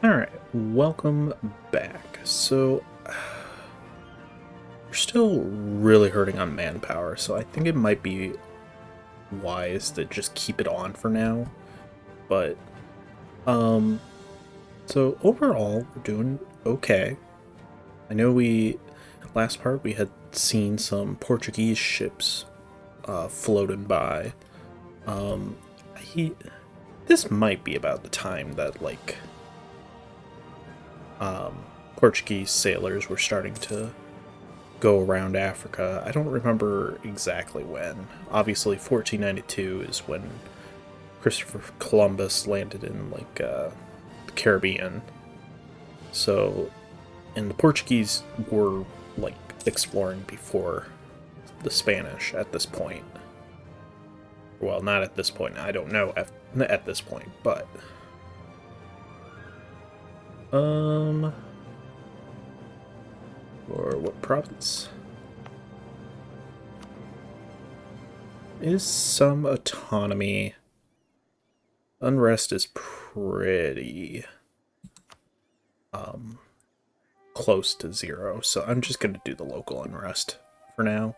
Alright, welcome back. So, we're still really hurting on manpower, so I think it might be wise to just keep it on for now. But, um, so overall, we're doing okay. I know last part we had seen some Portuguese ships, floating by. Um, he, this might be about the time that, Portuguese sailors were starting to go around Africa. I don't remember exactly when. Obviously, 1492 is when Christopher Columbus landed in the Caribbean. So, and the Portuguese were like exploring before the Spanish at this point. Well, not at this point. I don't know at this point, but um, or what province? Is some autonomy. Unrest is pretty close to zero, so I'm just going to do the local unrest for now.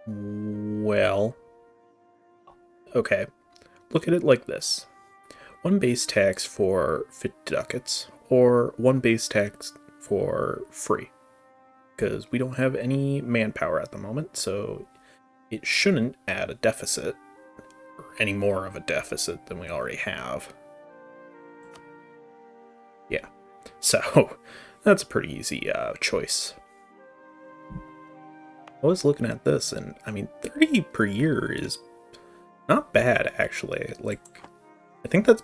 Well, okay. Look at it like this. One base tax for 50 ducats, or one base tax for free. Because we don't have any manpower at the moment, so it shouldn't add a deficit, or any more of a deficit than we already have. Yeah, so that's a pretty easy choice. I was looking at this, and I mean, 30 per year is not bad, actually. Like, I think that's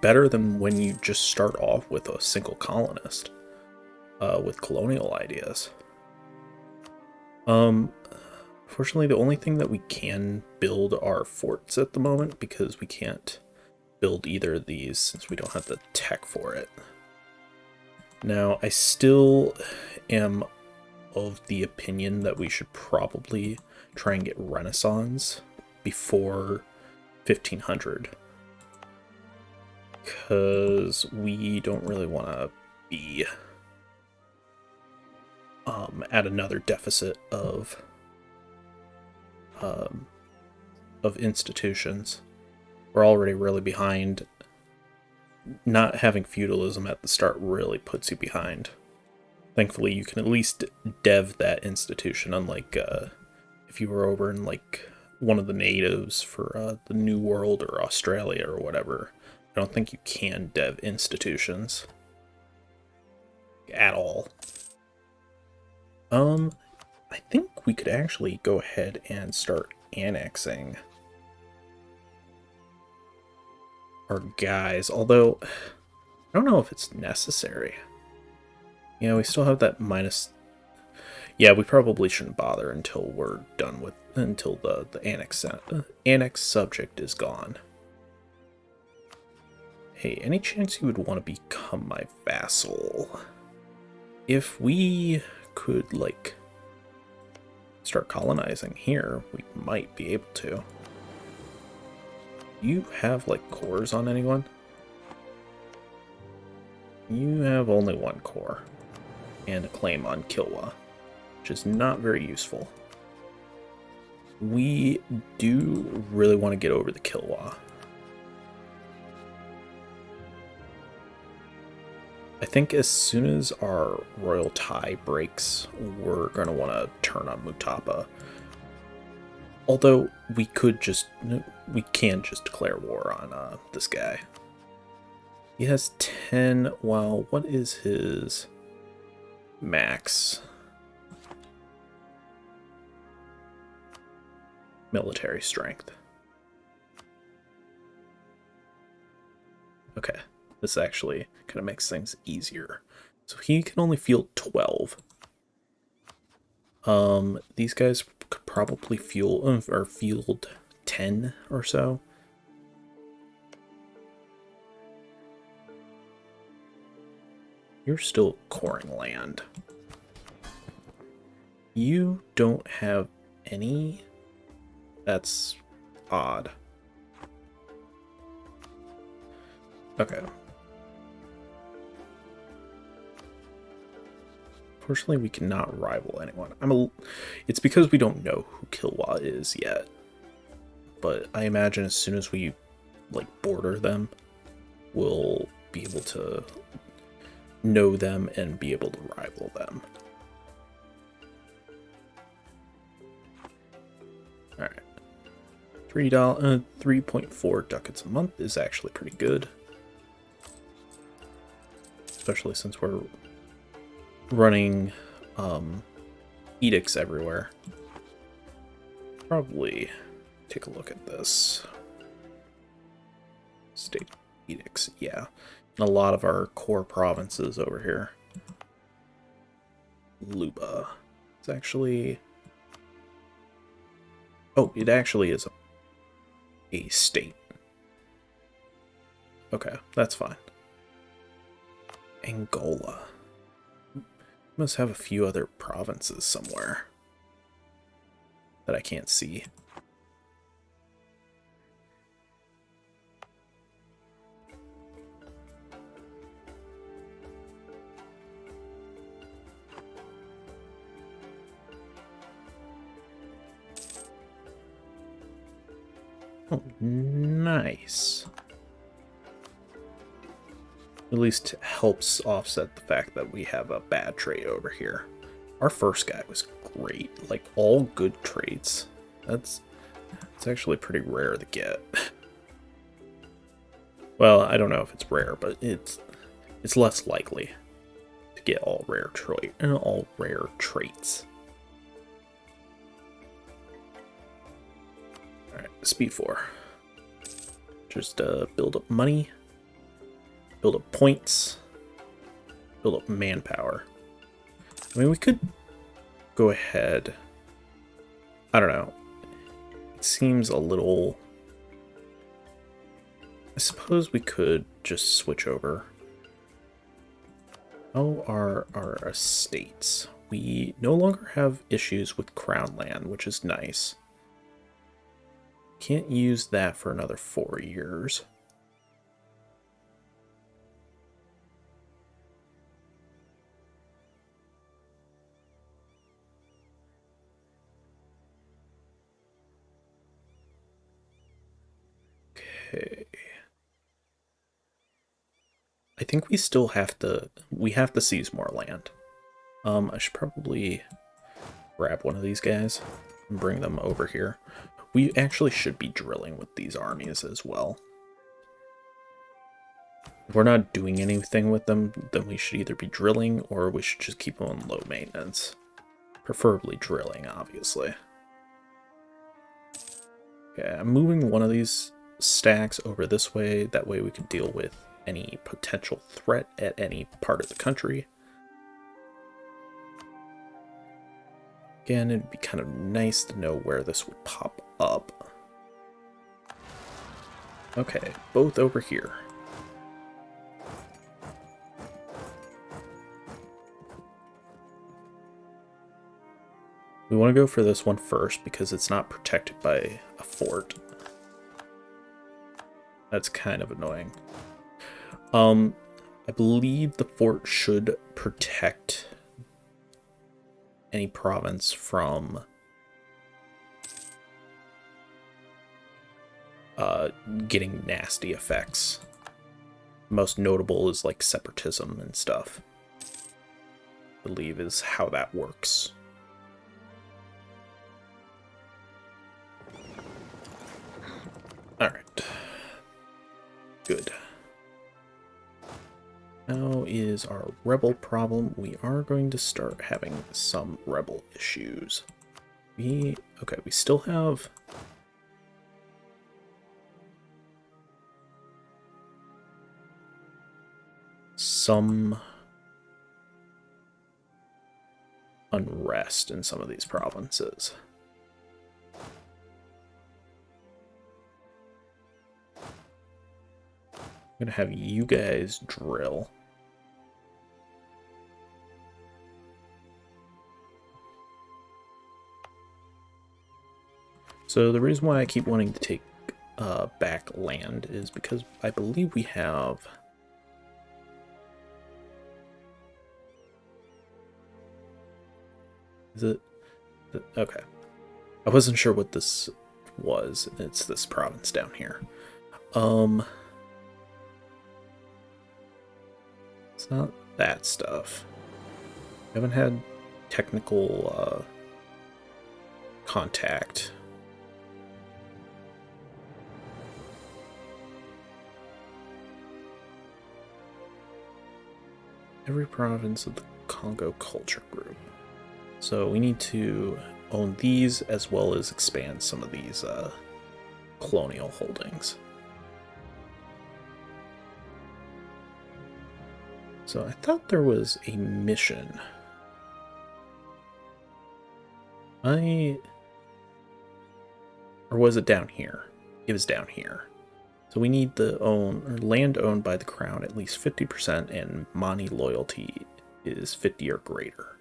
better than when you just start off with a single colonist with colonial ideas. Fortunately, the only thing that we can build are forts at the moment because we can't build either of these since we don't have the tech for it. Now, I still am of the opinion that we should probably try and get Renaissance before 1500. Because we don't really want to be at another deficit of institutions. We're already really behind. Not having feudalism at the start really puts you behind. Thankfully, you can at least dev that institution, unlike if you were over in like one of the natives for the New World or Australia or whatever. I don't think you can dev institutions at all. I think we could actually go ahead and start annexing our guys, although I don't know if it's necessary. Yeah, we still have that minus. Yeah, we probably shouldn't bother until we're done with until the annex subject is gone. Hey, any chance you would want to become my vassal? If we could like start colonizing here, we might be able to. You have like cores on anyone? You have only one core and a claim on Kilwa, which is not very useful. We do really want to get over the Kilwa. I think as soon as our royal tie breaks, we're going to want to turn on Mutapa. Although we can just declare war on this guy. He has 10. Well, what is his max military strength? Okay, this actually kind of makes things easier. So he can only field 12. These guys could probably field 10 or so. You're still coring land. You don't have any? That's odd. Okay. Fortunately, we cannot rival anyone. It's because we don't know who Kilwa is yet. But I imagine as soon as we, like, border them, we'll be able to know them and be able to rival them. Alright. $3.4 ducats a month is actually pretty good. Especially since we're running edicts everywhere. Probably take a look at this. State edicts, yeah. And a lot of our core provinces over here. Luba. It's actually... Oh, it actually is a state. Okay, that's fine. Angola. Must have a few other provinces somewhere that I can't see. Oh, nice. At least helps offset the fact that we have a bad trade over here. Our first guy was great. Like, all good traits. It's actually pretty rare to get. Well, I don't know if it's rare, but it's less likely to get all rare traits. Alright, speed 4. Just build up money. Build up points, build up manpower. I mean, we could go ahead. I don't know. It seems a little... I suppose we could just switch over. How are our estates? We no longer have issues with crown land, which is nice. Can't use that for another 4 years. Okay. I think we still have to... We have to seize more land. I should probably grab one of these guys and bring them over here. We actually should be drilling with these armies as well. If we're not doing anything with them, then we should either be drilling or we should just keep them on low maintenance. Preferably drilling, obviously. Okay, I'm moving one of these stacks over this way. That way we can deal with any potential threat at any part of the country. Again, it'd be kind of nice to know where this would pop up. Okay, both over here. We want to go for this one first because it's not protected by a fort. That's kind of annoying. I believe the fort should protect any province from getting nasty effects. Most notable is like separatism and stuff. I believe is how that works. Alright. Good. Now is our rebel problem. We are going to start having some rebel issues. Okay, we still have... some unrest in some of these provinces. I'm gonna have you guys drill. So the reason why I keep wanting to take back land is because I believe we have... Is it? Okay. I wasn't sure what this was. It's this province down here. It's not that stuff. I haven't had technical contact. Every province of the Kongo culture group. So we need to own these as well as expand some of these colonial holdings. So I thought there was a mission. Or was it down here? It was down here. So we need the land owned by the crown at least 50% and Mani loyalty is 50 or greater.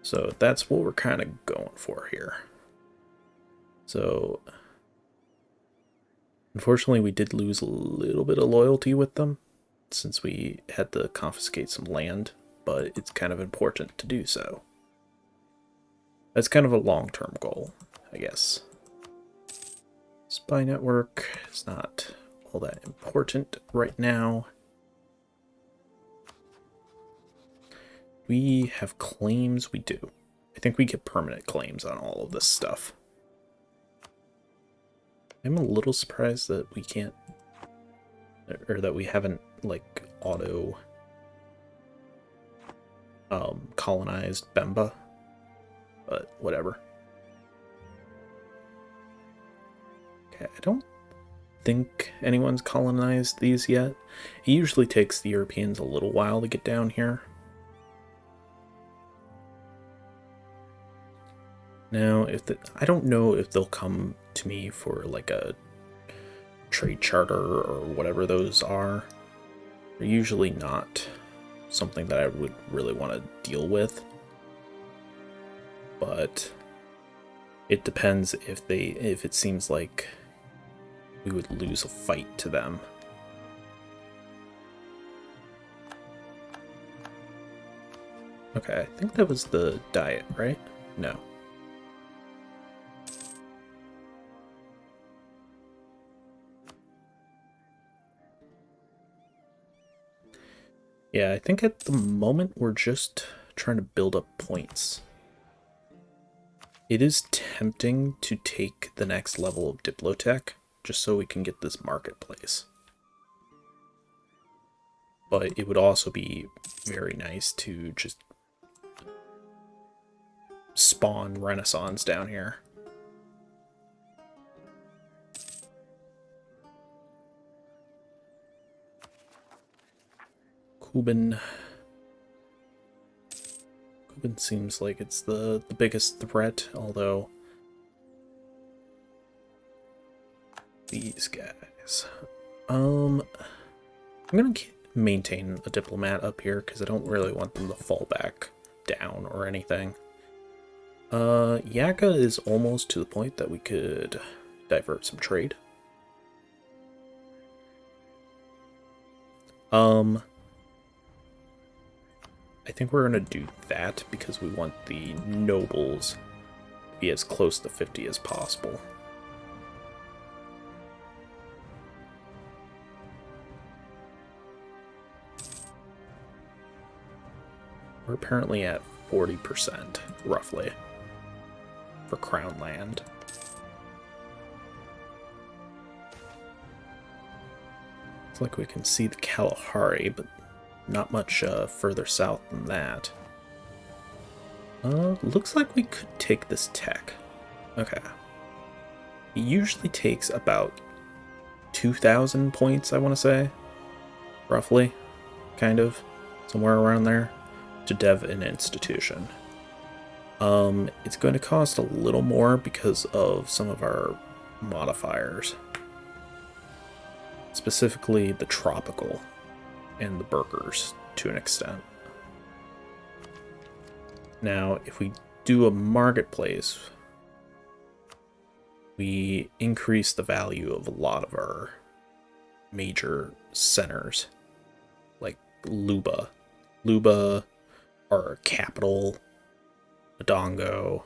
So that's what we're kind of going for here. So unfortunately we did lose a little bit of loyalty with them since we had to confiscate some land, but it's kind of important to do so. That's kind of a long-term goal, I guess. Spy network is not all that important right now. We have claims, we do. I think we get permanent claims on all of this stuff. I'm a little surprised that we can't, or that we haven't, like, auto colonized Bemba, but whatever. Okay, I don't think anyone's colonized these yet. It usually takes the Europeans a little while to get down here. Now, I don't know if they'll come to me for like a trade charter or whatever those are. They're usually not something that I would really want to deal with. But it depends if it seems like we would lose a fight to them. Okay, I think that was the diet, right? No. Yeah, I think at the moment we're just trying to build up points. It is tempting to take the next level of Diplotech, just so we can get this marketplace. But it would also be very nice to just spawn Renaissance down here. Cuban seems like it's the biggest threat, although these guys. I'm gonna maintain a diplomat up here because I don't really want them to fall back down or anything. Yaka is almost to the point that we could divert some trade. I think we're going to do that because we want the nobles to be as close to 50 as possible. We're apparently at 40%, roughly, for crown land. It's like we can see the Kalahari, but not much further south than that. Looks like we could take this tech. Okay. It usually takes about 2,000 points, I want to say. Roughly. Kind of. Somewhere around there. To dev an institution. It's going to cost a little more because of some of our modifiers. Specifically the tropical and the burgers to an extent. Now, if we do a marketplace, we increase the value of a lot of our major centers, like Luba. Luba, our capital, Odongo,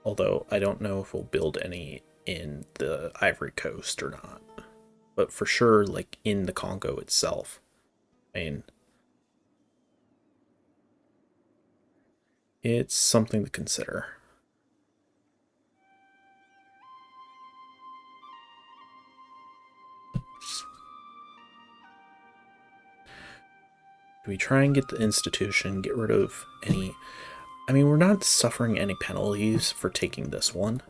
although I don't know if we'll build any in the Ivory Coast or not. But for sure, like in the Congo itself. I mean, it's something to consider. Do we try and get the institution, get rid of any... I mean, we're not suffering any penalties for taking this one.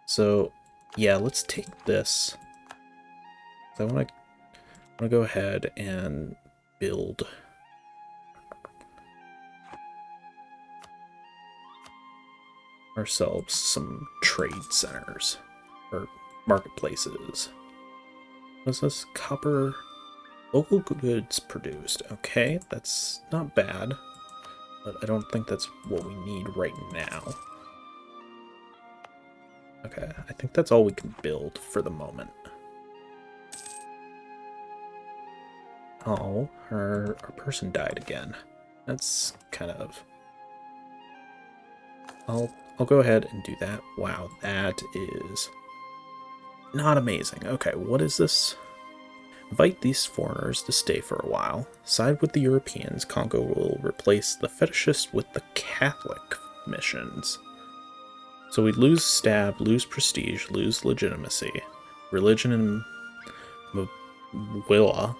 So, yeah, let's take this. I want to go ahead and build ourselves some trade centers or marketplaces. What's this? Copper local goods produced. Okay, that's not bad, but I don't think that's what we need right now. Okay, I think that's all we can build for the moment. Oh, our person died again. That's kind of... I'll go ahead and do that. Wow, that is not amazing. Okay, what is this? Invite these foreigners to stay for a while. Side with the Europeans. Congo will replace the fetishists with the Catholic missions. So we lose stab, lose prestige, lose legitimacy, religion and Willa.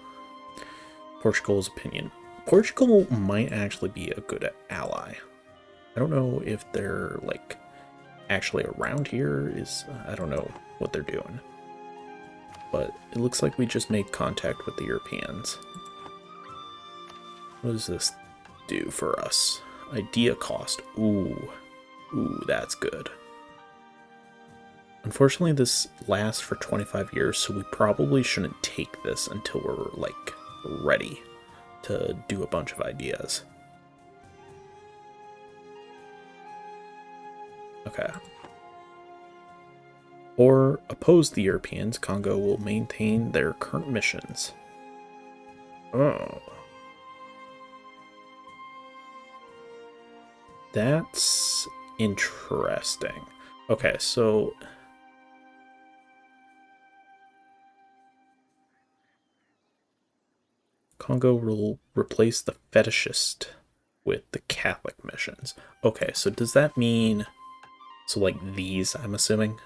Portugal's opinion. Portugal might actually be a good ally. I don't know if they're like actually around here. I don't know what they're doing. But it looks like we just made contact with the Europeans. What does this do for us? Idea cost. Ooh, that's good. Unfortunately, this lasts for 25 years, so we probably shouldn't take this until we're, like, ready to do a bunch of ideas. Okay. Or oppose the Europeans, Congo will maintain their current missions. Oh. That's interesting. Okay, so... Congo will replace the fetishist with the Catholic missions. Okay, so does that mean... So, like, these, I'm assuming?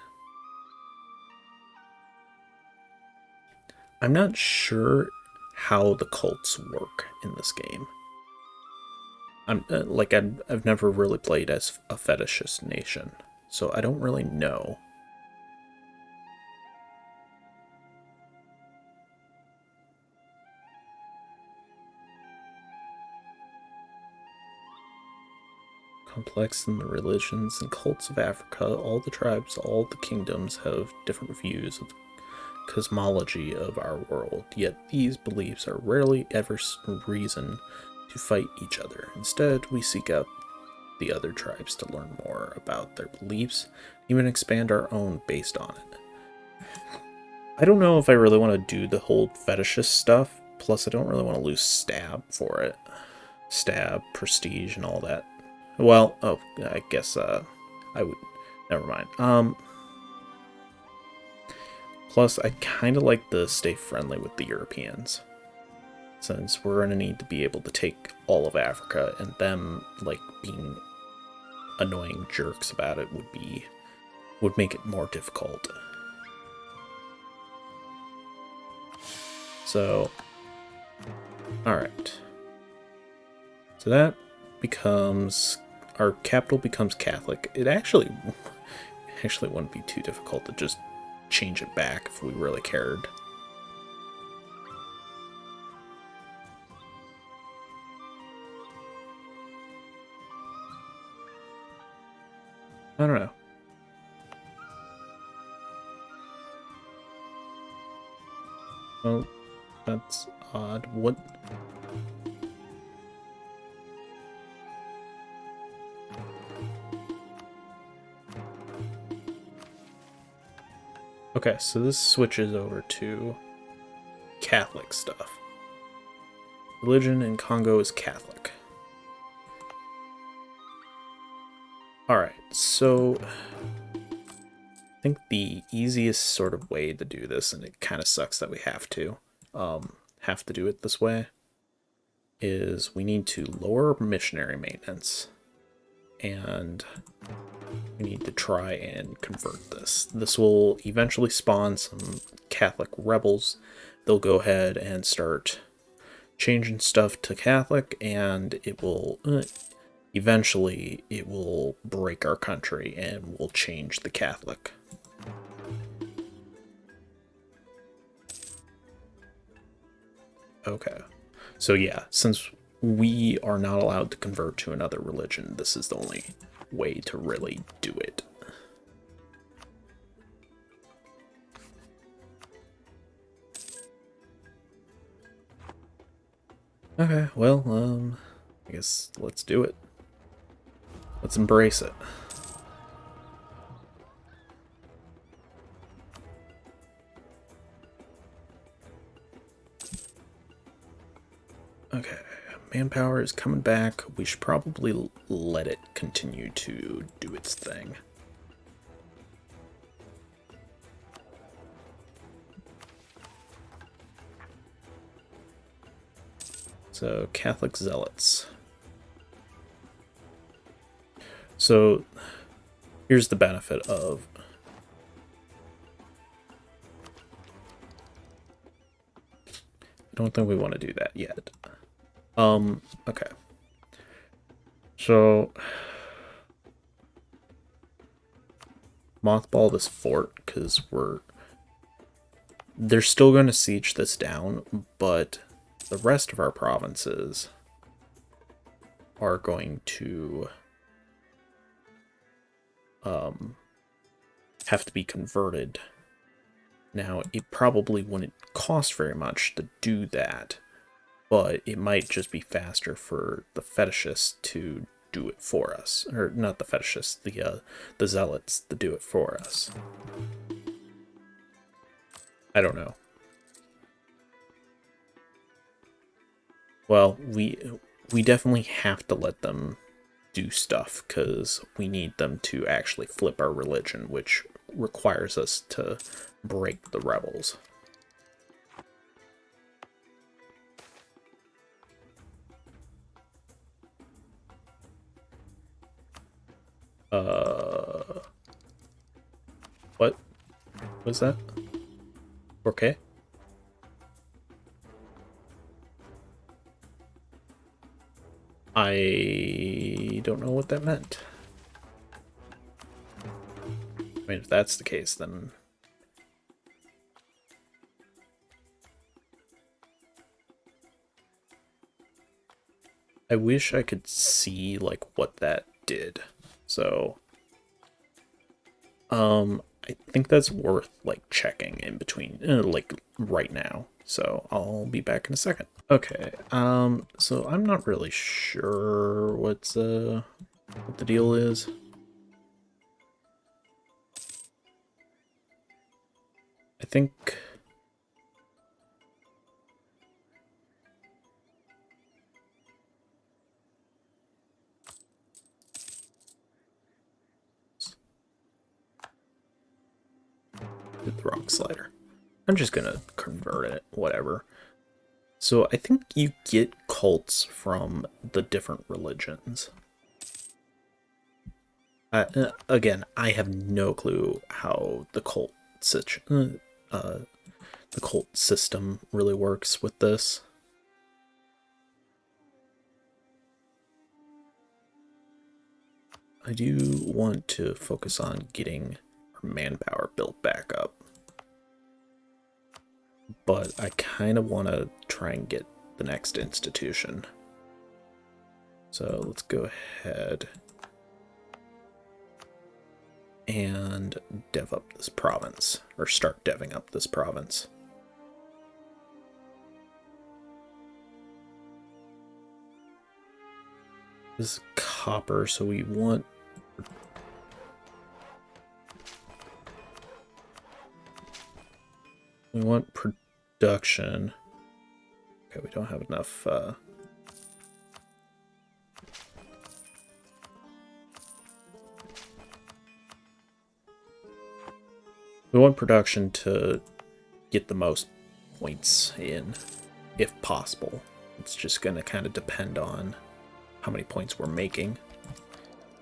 I'm not sure how the cults work in this game. I've never really played as a fetishist nation, so I don't really know. Complex in the religions and cults of Africa, all the tribes, all the kingdoms have different views of the cosmology of our world, yet these beliefs are rarely ever reason to fight each other. Instead, we seek out the other tribes to learn more about their beliefs, even expand our own based on it. I don't know if I really want to do the whole fetishist stuff, plus I don't really want to lose stab for it. Stab, prestige, and all that. Well, oh, I guess I would... Never mind. Plus, I kind of like to stay friendly with the Europeans, since we're going to need to be able to take all of Africa, and them, like, being annoying jerks about it would make it more difficult. So, alright. So that becomes... Our capital becomes Catholic. It actually wouldn't be too difficult to just change it back if we really cared. I don't know. Well, that's odd. What? Okay, so this switches over to Catholic stuff. Religion in Congo is Catholic. Alright, so I think the easiest sort of way to do this, and it kind of sucks that we have to do it this way, is we need to lower missionary maintenance, and we need to try and convert this. This will eventually spawn some Catholic rebels. They'll go ahead and start changing stuff to Catholic, and it will eventually it will break our country and will change the Catholic. Okay, so yeah, since we are not allowed to convert to another religion, this is the only way to really do it. Okay, well, I guess let's do it. Let's embrace it. Okay, manpower is coming back. We should probably let it continue to do its thing. So, Catholic zealots. So, here's the benefit of... I don't think we want to do that yet. Okay. So... mothball this fort, because they're still going to siege this down, but the rest of our provinces are going to have to be converted. Now, it probably wouldn't cost very much to do that, but it might just be faster for the fetishists to do it for us. Or, not the fetishists, the zealots to do it for us. I don't know. Well, we definitely have to let them do stuff, because we need them to actually flip our religion, which requires us to break the rebels. What was that? Okay. I don't know what that meant. I mean, if that's the case, then... I wish I could see, like, what that did. So... I think that's worth, like, checking in between, like, right now. So I'll be back in a second. Okay, so I'm not really sure what the deal is. I think... did the wrong slider. I'm just gonna convert it, whatever. So I think you get cults from the different religions. Again, I have no clue how the cult system really works with this. I do want to focus on getting our manpower built back up, but I kind of want to try and get the next institution. So let's go ahead and dev up this province, or start deving up this province. This is copper, so we want... We want production. Okay, we don't have enough. We want production to get the most points in, if possible. It's just going to kind of depend on how many points we're making.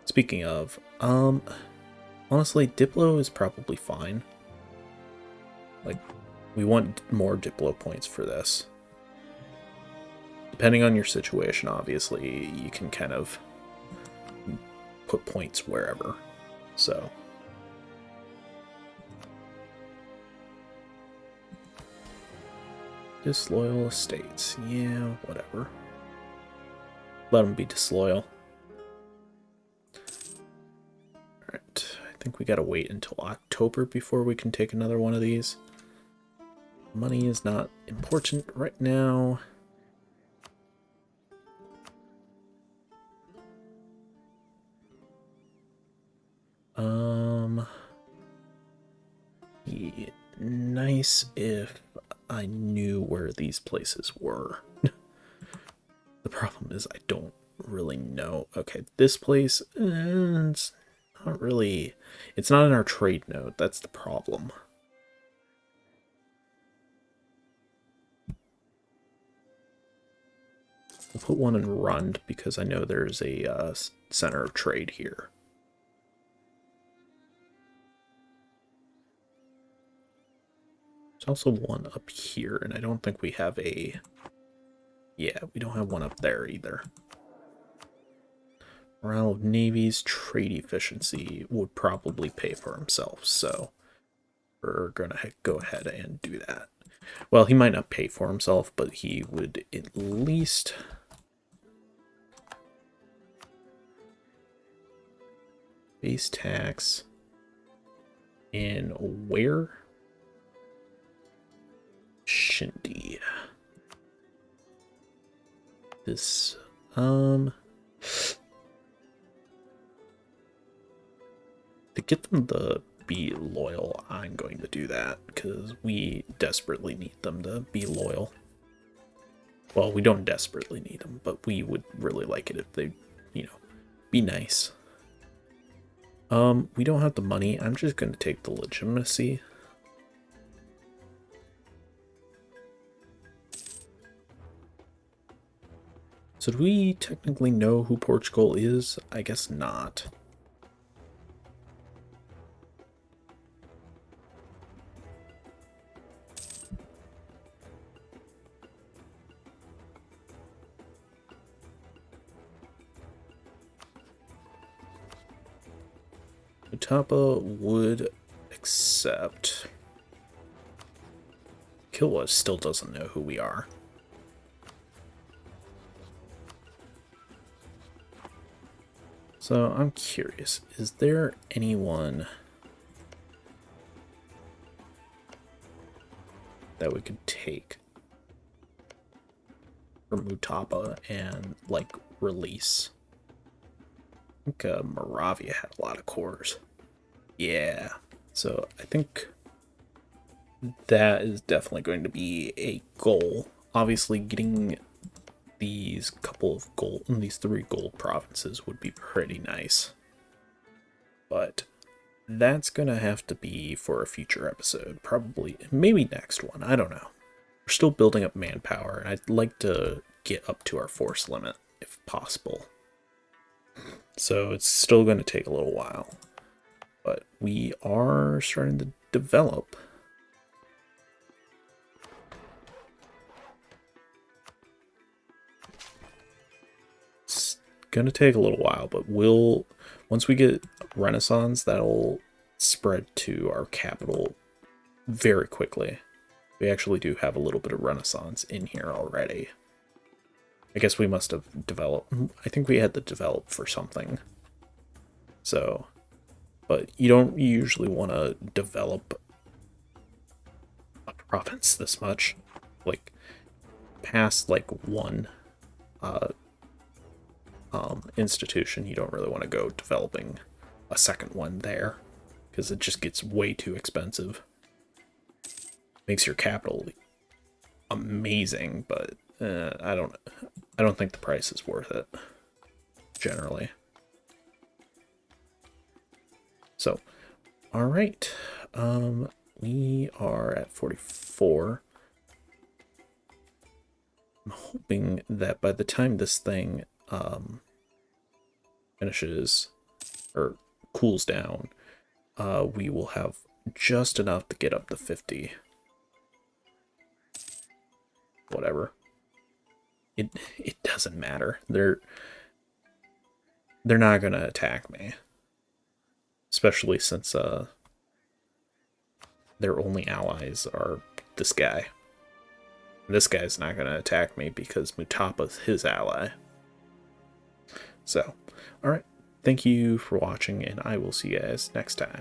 Speaking of, honestly, Diplo is probably fine. Like, we want more Diplo points for this. Depending on your situation, obviously, you can kind of put points wherever. So... disloyal estates. Yeah, whatever. Let them be disloyal. Alright, I think we gotta wait until October before we can take another one of these. Money is not important right now. Yeah, nice if I knew where these places were. The problem is I don't really know. Okay, this place, it's not really... It's not in our trade node, that's the problem. We'll put one in Rund because I know there's a center of trade here. There's also one up here, and I don't think we have a... Yeah, we don't have one up there either. Morale of navies, trade efficiency would probably pay for himself, so we're gonna go ahead and do that. Well, he might not pay for himself, but he would at least... base tax in where? Shindy. This, to get them to be loyal, I'm going to do that, because we desperately need them to be loyal. Well, we don't desperately need them, but we would really like it if they, you know, be nice. We don't have the money. I'm just going to take the legitimacy. So do we technically know who Portugal is? I guess not. Utapa would accept. Kilwa still doesn't know who we are. So I'm curious, is there anyone that we could take from Utapa and, like, release? I think Moravia had a lot of cores. Yeah, so I think that is definitely going to be a goal. Obviously, getting these couple of gold, these 3 gold provinces would be pretty nice. But that's gonna have to be for a future episode. Probably, maybe next one. I don't know. We're still building up manpower, and I'd like to get up to our force limit if possible. So it's still going to take a little while. But we are starting to develop. It's going to take a little while, but once we get Renaissance, that'll spread to our capital very quickly. We actually do have a little bit of Renaissance in here already. I guess we must have developed. I think we had to develop for something. So, but you don't usually want to develop a province this much. Like, past like one institution, you don't really want to go developing a second one there, because it just gets way too expensive. makes your capital amazing, but I don't think the price is worth it generally. So, all right, we are at 44. I'm hoping that by the time this thing finishes or cools down, we will have just enough to get up to 50. Whatever. It doesn't matter. They're not gonna attack me, especially since their only allies are this guy. This guy's not gonna attack me because Mutapa's his ally. So, all right. Thank you for watching, and I will see you guys next time.